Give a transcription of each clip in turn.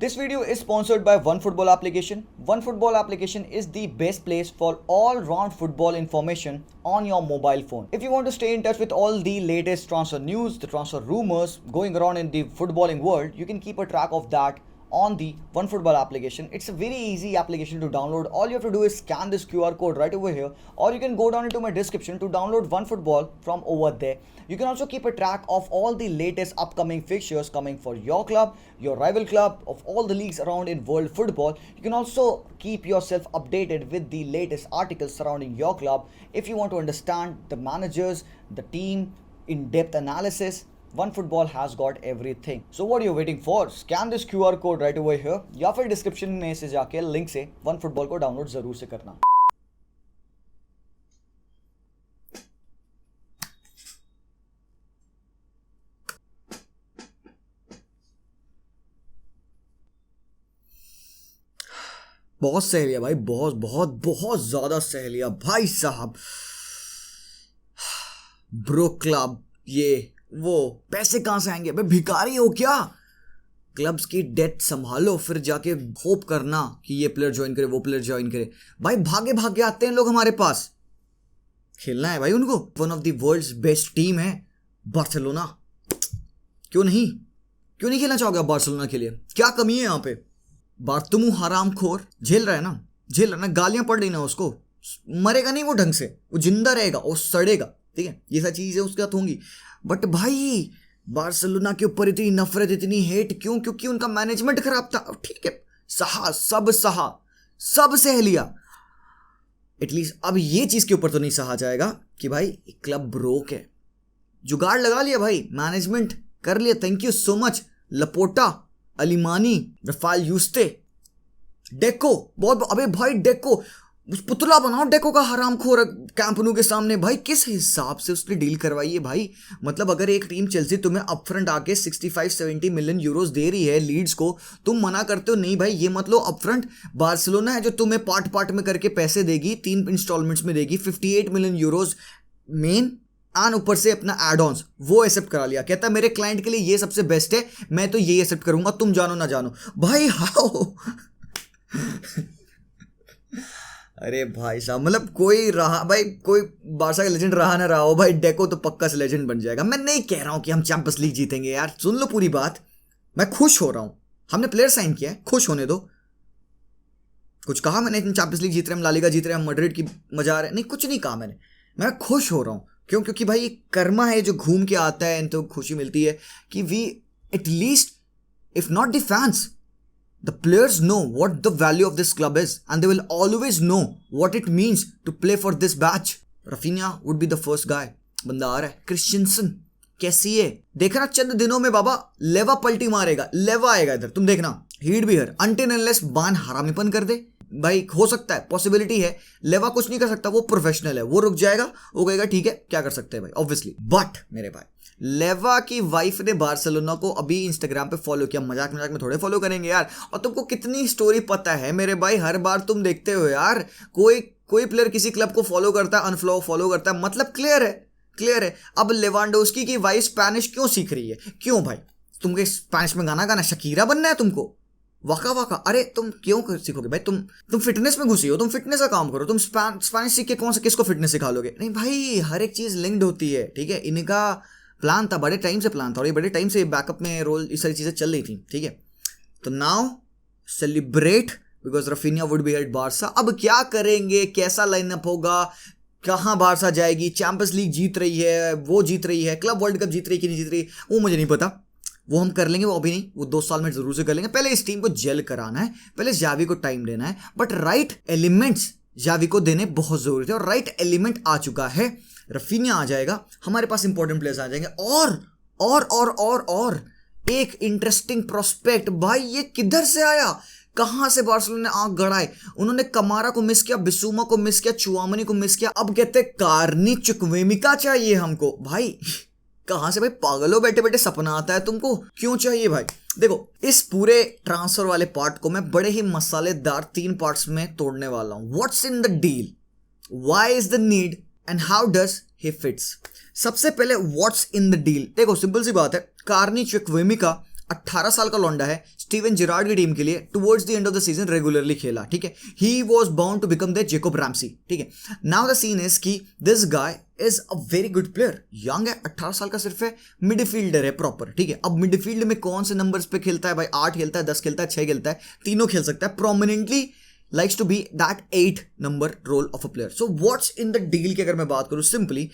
This video is sponsored by OneFootball application. OneFootball application is the best place for all-round football information on your mobile phone. If you want to stay in touch with all the latest transfer news, the transfer rumors going around in the footballing world, you can keep a track of that on the OneFootball application. It's a very easy application to download. All you have to do is scan this QR code right over here, or you can go down into my description to download OneFootball from over there. You can also keep a track of all the latest upcoming fixtures coming for your club, your rival club, of all the leagues around in world football. You can also keep yourself updated with the latest articles surrounding your club. If you want to understand the managers, the team, in-depth analysis, OneFootball has got everything. So what are you waiting for? Scan this QR code right over here या फिर description में से जाके link से OneFootball को download जरूर से करना. बहुत सहेलिया भाई, बहुत बहुत बहुत ज्यादा सहेलिया भाई साहब. ब्रो क्लब, ये वो पैसे कहां से आएंगे? भाई भिखारी हो क्या? क्लब्स की डेट संभालो, फिर जाके होप करना कि ये प्लेयर ज्वाइन करे, वो प्लेयर ज्वाइन करे. भाई भागे भागे आते हैं लोग हमारे पास. खेलना है भाई उनको. One of the world's best team है बार्सिलोना. क्यों नहीं खेलना चाहोगे आप बार्सिलोना के लिए? क्या कमी है यहाँ पे? बार्तुमू हरामखोर झेल रहा है ना, गालियां पड़ रही ना उसको. मरेगा नहीं वो ढंग से, वो जिंदा रहेगा, वो सड़ेगा. ठीक है, ये सब चीजें उसके साथ होंगी. बट भाई बार्सिलोना के ऊपर इतनी नफरत, इतनी हेट क्यों? क्योंकि उनका मैनेजमेंट खराब था. ठीक है, सब सह लिया. एटलीस्ट अब ये चीज के ऊपर तो नहीं सहा जाएगा कि भाई क्लब ब्रोक है. जुगाड़ लगा लिया भाई, मैनेजमेंट कर लिया. Thank you so much Laporta, Alemany, Rafa Yuste, Deco. बहुत अबे भाई डेको पुतला बनाओ डेको का हरामखोर कैंप नु के सामने. भाई किस हिसाब से उसने डील करवाई है भाई? मतलब अगर एक टीम चेल्सी तुम्हें अपफ्रंट आके 65-70 मिलियन यूरोस दे रही है लीड्स को, तुम मना करते हो नहीं भाई ये मत लो अपफ्रंट. बार्सिलोना है जो तुम्हें पार्ट में करके पैसे देगी, 3 इंस्टॉलमेंट्स में देगी, 58 मिलियन यूरोस मेन एंड ऊपर से अपना एड ऑन्स वो एक्सेप्ट करा लिया. कहता मेरे क्लाइंट के लिए ये सबसे बेस्ट है, मैं तो ये एक्सेप्ट करूंगा, तुम जानो ना जानो. भाई हाउ? अरे भाई साहब, मतलब कोई बारसा का लेजेंड रहा ना रहा हो भाई, डेको तो पक्का से लेजेंड बन जाएगा. मैं नहीं कह रहा हूं कि हम चैंपियंस लीग जीतेंगे यार, सुन लो पूरी बात. मैं खुश हो रहा हूं, हमने प्लेयर साइन किया है, खुश होने दो. कुछ कहा मैंने चैंपियंस लीग जीत रहे, हम ला लीगा जीत रहे, हम मैड्रिड की मजा आ रहे? नहीं, कुछ नहीं कहा मैंने. मैं खुश हो रहा हूं. क्यों? क्योंकि भाई ये कर्मा है जो घूम के आता है, तो खुशी मिलती है कि we at least if not the fans, the players know what the value of this club is, and they will always know what it means to play for this batch. Rafinha would be the first guy. बंदा आ रहा है. Christiansen कैसी है देखना, चंद दिनों में बाबा लेवा पलटी मारेगा, लेवा आएगा इधर, तुम देखना. हीड भी हर until unless बान हरामीपन कर दे भाई, हो सकता है, पॉसिबिलिटी है. लेवा कुछ नहीं कर सकता, वो प्रोफेशनल है, वो रुक जाएगा, वो कहेगा ठीक है क्या कर सकते हैं भाई, ऑब्वियसली. बट मेरे भाई लेवा की वाइफ ने बार्सिलोना को अभी इंस्टाग्राम पे फॉलो किया. मजाक में थोड़े फॉलो करेंगे यार. और तुमको कितनी स्टोरी पता है मेरे भाई, हर बार तुम देखते हो यार, कोई प्लेयर किसी क्लब को फॉलो करता है, फॉलो करता है, मतलब क्लियर है. अब लेवांडोस्की की वाइफ स्पेनिश क्यों सीख रही है? क्यों भाई? तुमको स्पेनिश में गाना शकीरा बनना है तुमको? वाका. अरे तुम क्यों सीखोगे भाई? तुम फिटनेस में घुसी हो, तुम फिटनेस का काम करो. तुम स्पेनिश सीख के कौन सा किसको फिटनेस सिखा लोगे? नहीं भाई, हर एक चीज लिंक्ड होती है. ठीक है, इनका प्लान था, बड़े टाइम से प्लान था, और ये बड़े टाइम से बैकअप में रोल, इस सारी चीजें चल रही थी. ठीक है, तो now celebrate because Raphinha would be at Barca. अब क्या करेंगे, कैसा लाइनअप होगा, कहाँ बारसा जाएगी, चैंपियंस लीग जीत रही है, वो जीत रही है, क्लब वर्ल्ड कप जीत रही है कि नहीं जीत रही, वो मुझे नहीं पता. वो हम कर लेंगे, वो अभी नहीं, वो 2 साल में जरूर से कर लेंगे. पहले इस टीम को जेल कराना है, पहले जावी को टाइम देना है. बट राइट एलिमेंट्स जावी को देने बहुत जरूरी थे, और राइट एलिमेंट आ चुका है. रफीनिया आ जाएगा, हमारे पास इंपॉर्टेंट प्लेयर्स आ जाएंगे. और एक इंटरेस्टिंग प्रोस्पेक्ट. भाई ये किधर से आया? कहां से बार्सिलोना ने आंख गड़ाए? उन्होंने कमारा को मिस किया, बिसूमा को मिस किया, चुआमनी को मिस किया, अब कहते कार्नी चुकवेमिका चाहिए हमको. भाई कहां से भाई? पागलों, बैठे बैठे सपना आता है तुमको? क्यों चाहिए भाई? देखो, इस पूरे ट्रांसफर वाले पार्ट को मैं बड़े ही मसालेदार 3 पार्ट्स में तोड़ने वाला हूं. What's in the deal, why is the need, and how does he fits. सबसे पहले व्हाट्स इन द डील. देखो सिंपल सी बात है, कार्नी चुकवेमिका 18 साल का लौंडा है, स्टीवन जेरार्ड की टीम के लिए towards the end of the season regularly खेला, ठीक है। He was bound to become the Jacob Ramsey, ठीक है। Now the scene is that this guy is a very good player, young है, 18 साल का सिर्फ है, मिडफील्डर है प्रॉपर, ठीक है। अब मिडफील्ड में कौन से नंबर्स पे खेलता है भाई? 8 खेलता है, 10 खेलता है, 6 खेलता है, तीनों खेल सकता है, prominently likes to be that 8 number role of a player. So what's in the deal की अगर मैं बात करूं सिंपली,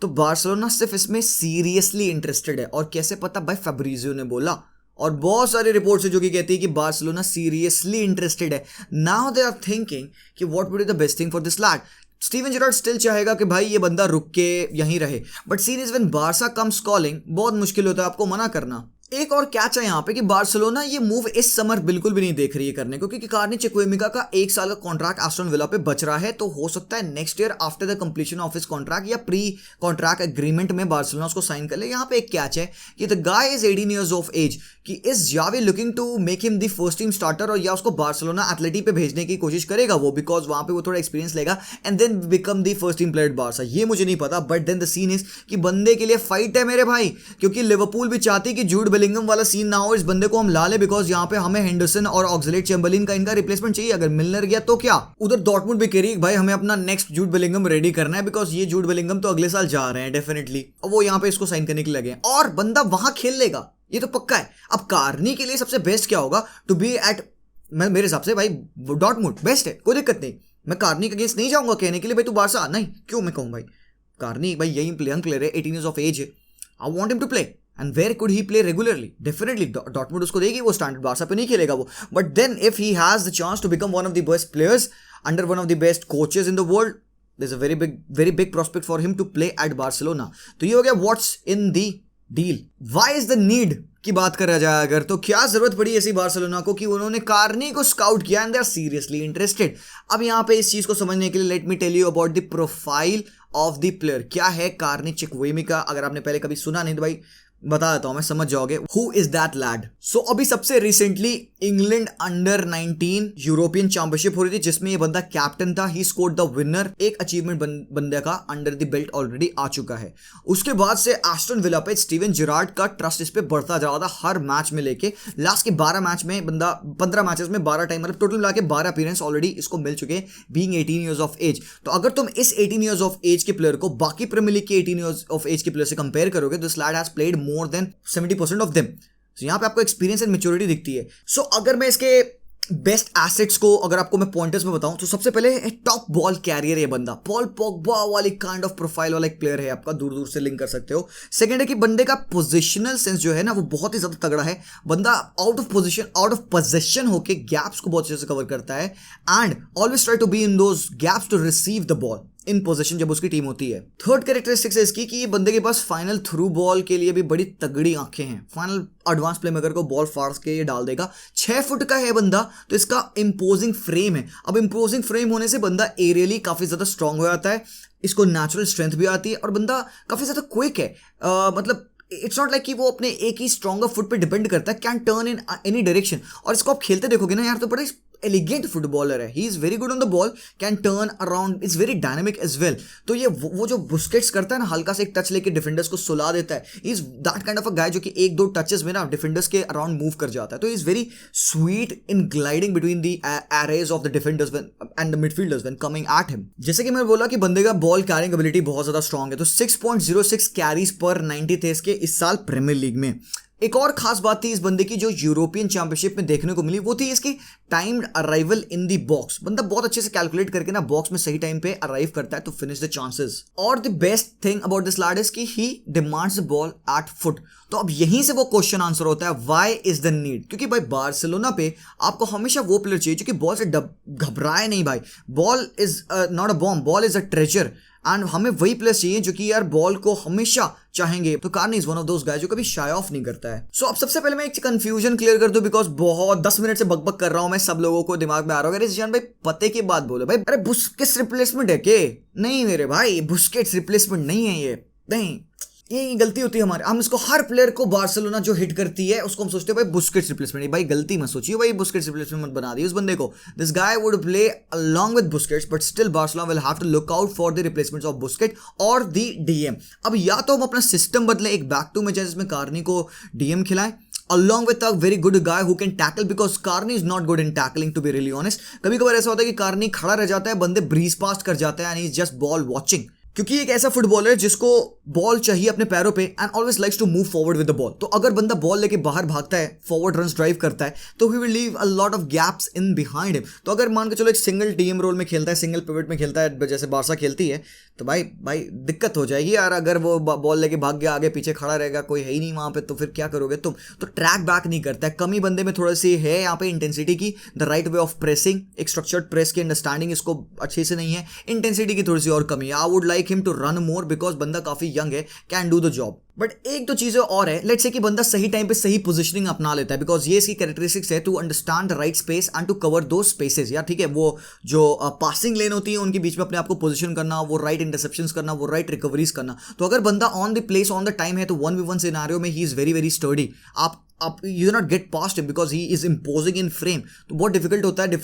तो बार्सिलोना सिर्फ इसमें सीरियसली इंटरेस्टेड है। और कैसे पता? भाई फैब्रिजियो ने बोला, और बहुत सारे रिपोर्ट्स है जो कि कहती है कि बार्सिलोना सीरियसली इंटरेस्टेड है। नाउ दे आर थिंकिंग कि what would be the best thing for this lad. Steven Gerrard still चाहेगा कि भाई ये बंदा रुक के यहीं रहे, but scene is when Barca comes calling, बहुत मुश्किल होता है आपको मना करना। एक और कैच है यहाँ पे कि बार्सिलोना ये मूव इस समर बिल्कुल भी नहीं देख रही है करने को, क्योंकि कार्नी चिक्वेमिका का 1 साल का कॉन्ट्रैक्ट एस्टन विला पे बच रहा है, तो हो सकता है next year after the completion of his contract या प्री कॉन्ट्रैक्ट एग्रीमेंट में बार्सिलोना उसको साइन कर ले। यहाँ पे एक कैच है कि the guy is 18 years of age, कि is Xavi looking to make him the first team starter, और या उसको बार्सिलोना एथलेटी पे भेजने की कोशिश करेगा वो, बिकॉज वहां पे वो थोड़ा एक्सपीरियंस लेगा and then become the first team player Barca. ये मुझे नहीं पता, but then the scene is कि बंदे के लिए फाइट है मेरे भाई, क्योंकि लिवरपूल भी चाहती कि जूड बेलिंगम वाला सीन ना हो, इस बंदे को हम ला ले, बिकॉज यहाँ पे हमें हेंडरसन और ऑक्सलेट चैम्बरलिन का इनका रिप्लेसमेंट चाहिए। अगर मिलनर गया तो क्या, उधर डॉर्टमुंड भी कह रही है भाई हमें अपना नेक्स्ट जूड बेलिंगम रेडी करना है, बिकॉज ये जूड बेलिंगम तो अगले साल जा रहे हैं डेफिनेटली, और वो यहाँ पे इसको साइन करने के लिए लगे, और बंदा वहां खेल लेगा, ये तो पक्का है। अब कार्नी के लिए सबसे बेस्ट क्या होगा? टू बी एट, मेरे हिसाब से भाई डॉर्टमुंड बेस्ट है, कोई दिक्कत नहीं। मैं कार्नी के अगेंस्ट नहीं जाऊंगा कहने के लिए भाई तू बार्सा, नहीं, क्यों मैं कहूँ भाई, कार्नी भाई यही यंग प्लेयर है, 18 years ऑफ एज है, I want him to play, and where could he play regularly? Definitely Dortmund उसको देगी, वो स्टैंडर्ड बार्सा पे नहीं खेलेगा वो, but then if he has the chance to become one of the best players under one of the best coaches in the world, there is a very big prospect for him to play at Barcelona. तो ये हो गया what's in the deal. Why is the need की बात करा जाए अगर, तो क्या जरूरत पड़ी ऐसी बार्सिलोना को कि उन्होंने कार्नी को स्काउट किया and they are seriously interested. अब यहाँ पे इस चीज को समझने के लिए let me tell you about the profile of the player. क्या है कार्नी चिक्वेमिका? अगर आपने पहले कभी सुना नहीं तो भाई बता देता हूं मैं, समझ जाओगे। Who is that lad? So अभी सबसे recently England under 19 European championship हो रही थी, जिसमें ये बंदा कैप्टन था। ही स्कोर्ड द विनर, एक अचीवमेंट बंदे का अंडर द बेल्ट ऑलरेडी आ चुका है। उसके बाद से एस्टन विला पे स्टीवन जेरार्ड का ट्रस्ट इस पे बढ़ता जा रहा था हर मैच में लेके। लास्ट के 12 मैच में बंदा 15 मैचेस में 12 टाइम, मतलब टोटल मिला के 12 अपीयरेंस ऑलरेडी इसको मिल चुके हैं, बीइंग 18 years ऑफ एज। तो अगर तुम इस 18 years ऑफ एज के प्लेयर को बाकी प्रीमियर लीग के 18 years ऑफ एज के प्लेयर से कंपेयर करोगे, तो this lad has played more than 70% of them. So, यहाँ पे आपको एक्सपीरियंस एंड मैच्योरिटी दिखती है। सो अगर मैं इसके बेस्ट एसेट्स को अगर आपको मैं पॉइंटर्स में बताऊं, तो सबसे पहले टॉप बॉल कैरियर है बंदा, पॉल पोग्बा वाली काइंड ऑफ प्रोफाइल वाला एक प्लेयर है, आपका दूर दूर से लिंक कर सकते हो। सेकंड है कि बंदे का पोजिशनल सेंस जो है ना वो बहुत ही ज्यादा तगड़ा है। बंदा out of position, out of possession होके गैप्स को बहुत अच्छे से कवर करता है and always try to be in those gaps to receive the ball in position जब उसकी टीम होती है। थर्ड कैरेक्टरिस्टिक्स है इसकी कि ये बंदे के पास फाइनल थ्रू बॉल के लिए भी बड़ी तगड़ी आंखें हैं। फाइनल एडवांस प्ले मेकर को बॉल फाड़ के ये डाल देगा। 6 फुट का है बंदा, तो इसका इंपोजिंग फ्रेम है। अब इंपोजिंग फ्रेम होने से बंदा एरियली काफी ज्यादा स्ट्रांग हो जाता है, इसको नेचुरल स्ट्रेंथ भी आती है, और बंदा काफी ज्यादा क्विक है। मतलब इट्स नॉट लाइक कि वो अपने एक ही स्ट्रॉन्गर फुट पे डिपेंड करता है, can turn in any direction. और इसको आप खेलते देखोगे ना यार, तो बड़ा एलिगेंट फुटबॉलर है। He is very good on the ball, can turn around, is very dynamic as well. तो ये वो जो बुस्केट्स करता है ना, हल्का से एक टच लेके डिफेंडर्स को सुला देता है। He is that kind of a guy जो कि 1-2 टचेस में ना डिफेंडर्स के अराउंड मूव कर जाता है। तो is very sweet in gliding between the arrays of the defenders and the midfielders when coming at him. जैसे कि मैं बोला कि बंदे का बॉल कैरिंग एबिलिटी बहुत ज्यादा स्ट्रॉन्ग है, तो 6.06 कैरीज पर 90 थे इसके इस साल प्रीमियर लीग में। एक और खास बात थी इस बंदे की जो यूरोपियन चैंपियनशिप में देखने को मिली, वो थी इसकी timed arrival in the box. बंदा बहुत अच्छे से कैलकुलेट करके ना बॉक्स में सही टाइम पे अराइव करता है टू फिनिश द चांसेस। और the best thing about this lad is कि he demands the ball at foot. तो अब यहीं से वो क्वेश्चन आंसर होता है, व्हाई इज द नीड? क्योंकि भाई बार्सिलोना पे आपको हमेशा वो प्लेयर चाहिए जो कि बॉल से घबराए नहीं भाई। Ball is not a bomb, ball is a treasure, and हमें वही प्लेयर चाहिए जो कि यार बॉल को हमेशा चाहेंगे। तो Carney is one of those guys जो कभी शाय ऑफ नहीं करता है। सो अब सबसे पहले मैं एक कंफ्यूजन क्लियर कर दूं, बिकॉज बहुत 10 मिनट से बकबक कर रहा हूं मैं, सब लोगों को दिमाग में आ रहा होगा, अरे जियान भाई पते की बात बोलो भाई, अरे बुस्केट्स रिप्लेसमेंट है के? नहीं मेरे भाई, बुस्केट्स रिप्लेसमेंट नहीं है ये, नहीं। ये गलती होती है हमारे, हम इसको हर प्लेयर को बार्सिलोना जो हिट करती है उसको हम सोचते हैं भाई बुस्केट्स रिप्लेसमेंट। भाई गलती मत सोचिए भाई, बुस्केट्स रिप्लेसमेंट मत बना दी उस बंदे को। This guy would play along with Busquets, but still Barcelona will have to look out for the replacements of Busquets और द डीएम। अब या तो हम अपना सिस्टम बदलें, एक बैक टू मैच जिसमें कार्नी को डीएम खिलाएं, along with a very good guy who can tackle because Carney is not good in tackling to be really honest. कभी कभार ऐसा होता है कि Carney खड़ा रह जाता है, बंदे ब्रीज पास्ट कर जाते हैं and he's just ball watching. क्योंकि एक ऐसा फुटबॉलर है जिसको बॉल चाहिए अपने पैरों पे and always likes to move forward with the ball. तो अगर बंदा बॉल लेके बाहर भागता है, फॉरवर्ड रन्स ड्राइव करता है, तो he will leave a lot of gaps in behind him. तो अगर मान के चलो एक सिंगल टीम रोल में खेलता है, सिंगल पिवट में खेलता है जैसे बारसा खेलती है, तो भाई दिक्कत हो जाएगी यार. अगर वो बॉल लेके भाग गया, आगे पीछे खड़ा रहेगा, कोई है ही नहीं वहां पे, तो फिर क्या करोगे तुम. तो ट्रैक बैक नहीं करता है. कमी बंदे में थोड़ी सी है यहाँ पे इंटेंसिटी की, the right way of pressing, एक स्ट्रक्चर्ड प्रेस की अंडरस्टैंडिंग इसको अच्छे से नहीं है, इंटेंसिटी की थोड़ी सी और कमी है. I would like him to run more because बंदा काफी यंग है, can do the job. But एक दो चीजें और है, लेट्स से कि बंदा सही टाइम पे सही पोजीशनिंग अपना लेता है, बिकॉज ये इसकी कैरेक्टरिस्टिक्स है, to understand the right space and to cover two spaces. यार ठीक है, वो जो पासिंग लेन होती है उनके बीच में अपने आप को पोजीशन करना, वो राइट इंटरसेप्शंस करना, वो राइट रिकवरीज करना. तो अगर बंदा on the place on the time है तो 1v1 सिनेरियो में he is very very sturdy. आप you not get past him because he is imposing in frame. तो बहुत डिफिकल्ट होता है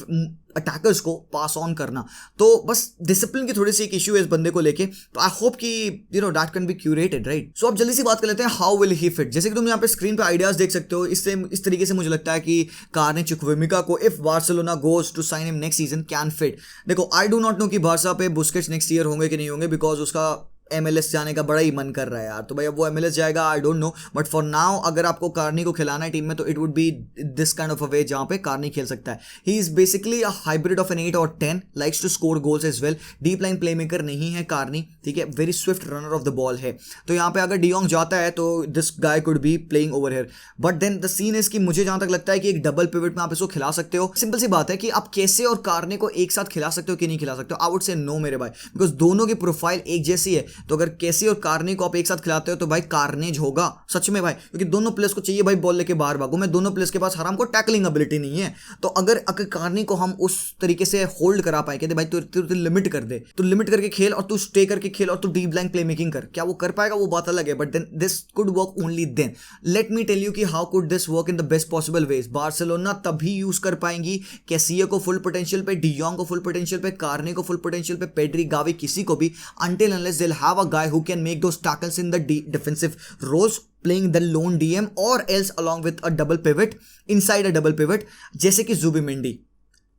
अटैकर्स को पास ऑन करना. तो बस डिसिप्लिन की थोड़ी सी एक इशू है इस बंदे को लेके. तो आई होप कि you know that can be curated, right. So अब जल्दी सी बात कर लेते हैं, हाउ विल ही फिट. जैसे कि तुम यहाँ पे स्क्रीन पे आइडियाज देख सकते हो, इससे इस तरीके से मुझे लगता है कि कारने चुक्विमिका को if Barcelona goes to sign him next season can fit. देखो आई डू नॉट नो कि बार्सा पे बुस्केट्स नेक्स्ट ईयर होंगे कि नहीं होंगे, बिकॉज उसका MLS जाने का बड़ा ही मन कर रहा है यार. तो भाई अब वो MLS जाएगा, I don't know. But for now अगर आपको कार्नी को खिलाना है टीम में, तो it would be this kind of a way जहां पे कार्नी खेल सकता है. He is basically a hybrid of an 8 और 10, likes to score goals as well. Deep line playmaker नहीं है कार्नी, ठीक है, very swift runner of the ball है. तो यहाँ पे अगर डियोंग जाता है तो this guy could be playing over here. But then the scene is कि मुझे जहां तक लगता है कि एक डबल पिवट में आप इसको खिला सकते हो. सिंपल सी बात है कि आप कैसे और कार्ने को एक साथ खिला सकते हो कि नहीं खिला सकते हो. आई वुड से नो मेरे भाई, बिकॉज दोनों की प्रोफाइल एक जैसी है. तो अगर कैसे और कार्ने को आप एक साथ खिलाते हो तो भाई कार्नेज होगा सच में भाई, क्योंकि दोनों प्लेयर्स को चाहिए भाई बॉल लेके बाहर भागो. मैं दोनों प्लेयर्स के पास हराम को टैकलिंग एबिलिटी नहीं है. तो अगर कार्ने को हम उस तरीके से होल्ड करा पाए, कहते भाई तू लिमिट कर दे, तू लिमिट करके खेल और तू स्टे करके खेल और तू डीप लाइन प्ले मेकिंग कर, क्या वो कर पाएगा वो बात अलग है. But then this could work only then. Let me tell you कि how could this work in the best possible ways. Barcelona तभी यूज कर पाएंगी कैसिया को फुल पोटेंशियल पे, डियोंग को फुल पोटेंशियल पे, कार्ने को फुल पोटेंशियल पे, पेड्री, गावी, किसी को भी, until unless they'll have a guy who can make those tackles in the defensive roles, playing the lone DM or else along with a double pivot, inside a double pivot, जैसे कि Zubimendi.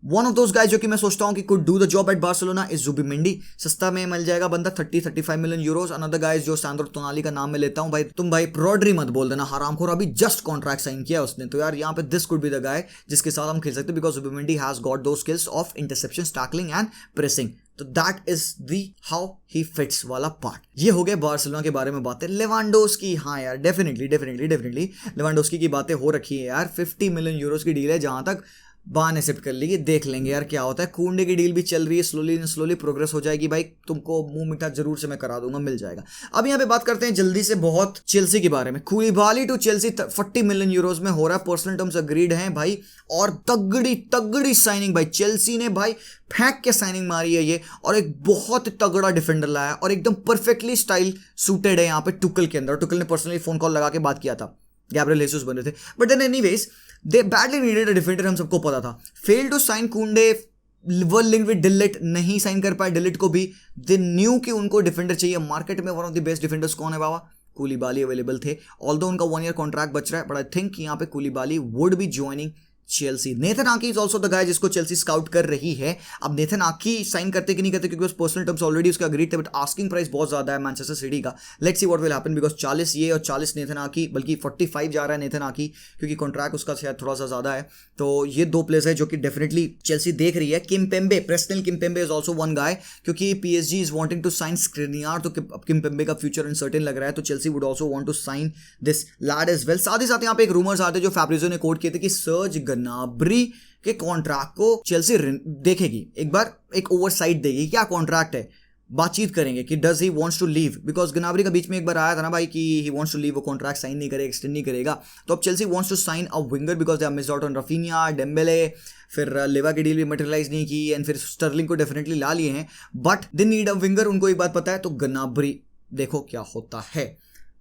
One of those guys जो कि मैं सोचता हूँ कि could do the job at Barcelona is Zubimendi. सस्ता में मिल जाएगा बंदा, 30-35 मिलियन यूरोस. अनदर गाइज जो सैंड्रो टोनाली का नाम मैं लेता हूँ भाई, तुम भाई रॉड्री मत बोल देना, हरामखोर, अभी जस्ट कॉन्ट्रैक्ट साइन किया उसने. तो यार यहाँ पे this could be the guy जिसके साथ हम खेल सकते हैं, बिकॉज जुबिमेंडी हैज गॉट दो skills of interception, tackling and pressing. तो that is the how he fits वाला पार्ट. ये हो गए बार्सिलोना के बारे में बातें. लेवांडोस्की, हाँ यार डेफिनेटली लेवांडोस्की की बातें हो रखी है यार. 50 मिलियन यूरोस की डील है, जहां तक बान एक्सेप्ट कर ली, देख लेंगे यार क्या होता है. कुंडे की डील भी चल रही है, स्लोली प्रोग्रेस हो जाएगी भाई. तुमको मुंह मीठा जरूर से मैं करा दूंगा, मिल जाएगा. अब यहाँ पे बात करते हैं जल्दी से बहुत चेल्सी के बारे में. कूलिबाली टू चेल्सी 40 मिलियन यूरोस में हो रहा है, पर्सनल टर्म्स अग्रीड हैं भाई. और तगड़ी साइनिंग भाई, चेल्सी ने भाई फेंक के साइनिंग मारी है ये, और एक बहुत तगड़ा डिफेंडर लाया और एकदम परफेक्टली स्टाइल सूटेड है यहाँ पे टुकल के अंदर. टुकल ने पर्सनली फोन कॉल लगा के बात किया था, गैब्रियल जेसस बन रहे थे. But then anyways they badly needed a defender, हम सबको पता था. Fail to sign Kounde, were linked with De Ligt, नहीं साइन कर पाए डिलिट को भी. दे न्यू कि उनको डिफेंडर चाहिए. मार्केट में one of the best defenders कौन है बाबा? कूलिबाली अवेलेबल थे. ऑल्दो उनका 1 ईयर कॉन्ट्रैक्ट बच रहा है, बट आई थिंक यहाँ पे Koulibaly would be joining Chelsea. Nathan Ake is also the guy जिसको चेल्सी स्काउट कर रही है. अब नेथन आकी साइन करते कि नहीं करते, क्योंकि पर्सनल टर्म्स ऑलरेडी उसका अग्रीड थे, बट आस्किंग प्राइस बहुत ज्यादा है मैनचेस्टर सिटी का. Let's see what will happen, because 40 ये और 40 नेथन आकी, बल्कि 45 जा रहा है नेथन आकी, क्योंकि कॉन्ट्रैक्ट उसका शायद थोड़ा सा ज्यादा है. तो ये दो प्लेयर्स है जो कि डेफिनेटली चेल्सी देख रही है. Kimpembe, Presnel Kimpembe is also one guy, क्योंकि PSG is wanting to sign Skriniar. तो किमपेम्बे का फ्यूचर अनसर्टेन लग रहा है, तो Chelsea would also want to sign this lad as well. साथ ही साथ यहाँ पे एक रूमर्स आते जो फैब्रिजो ने कोट किए थे कि सर्ज गनाब्री के कॉन्ट्रैक्ट को चेल्सी देखेगी, एक बार एक ओवरसाइट देगी. क्या कॉन्ट्रैक्ट है, बातचीत करेंगे कि does he wants to leave, because Gnabry का बीच में एक बार आया था ना भाई कि ही वांट्स टू लीव, वो कॉन्ट्रैक्ट साइन नहीं करेगा, एक्सटेंड नहीं करेगा. तो अब Chelsea wants to sign a winger because they have missed out on Raphinha, Dembele, फिर लेवा की डील भी मटेरियलाइज नहीं की, एंड फिर स्टर्लिंग को डेफिनेटली ला लिए हैं, but they need a winger. उनको एक बात पता है, तो गनाब्री देखो क्या होता है.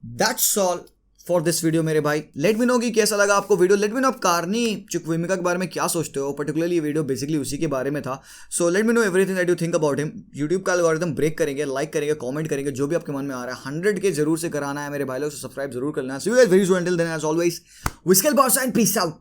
That's all for this video मेरे भाई। लेट मी नो कि कैसा लगा आपको वीडियो। लेट मी नो आप कार्नी चुक्विमिका के बारे में क्या सोचते हो। पर्टिकुलरली ये वीडियो बेसिकली उसी के बारे में था। So let me know everything that you think about him. YouTube का एल्गोरिथम ब्रेक करेंगे, लाइक करेंगे, कमेंट करेंगे, जो भी आपके मन में आ रहा है 100 के जरूर से कराना है मेरे भाई लोग। सब्सक्राइब जरूर करना है। See you guys very soon, till then as always विस्कल बॉस एंड पीस आउट।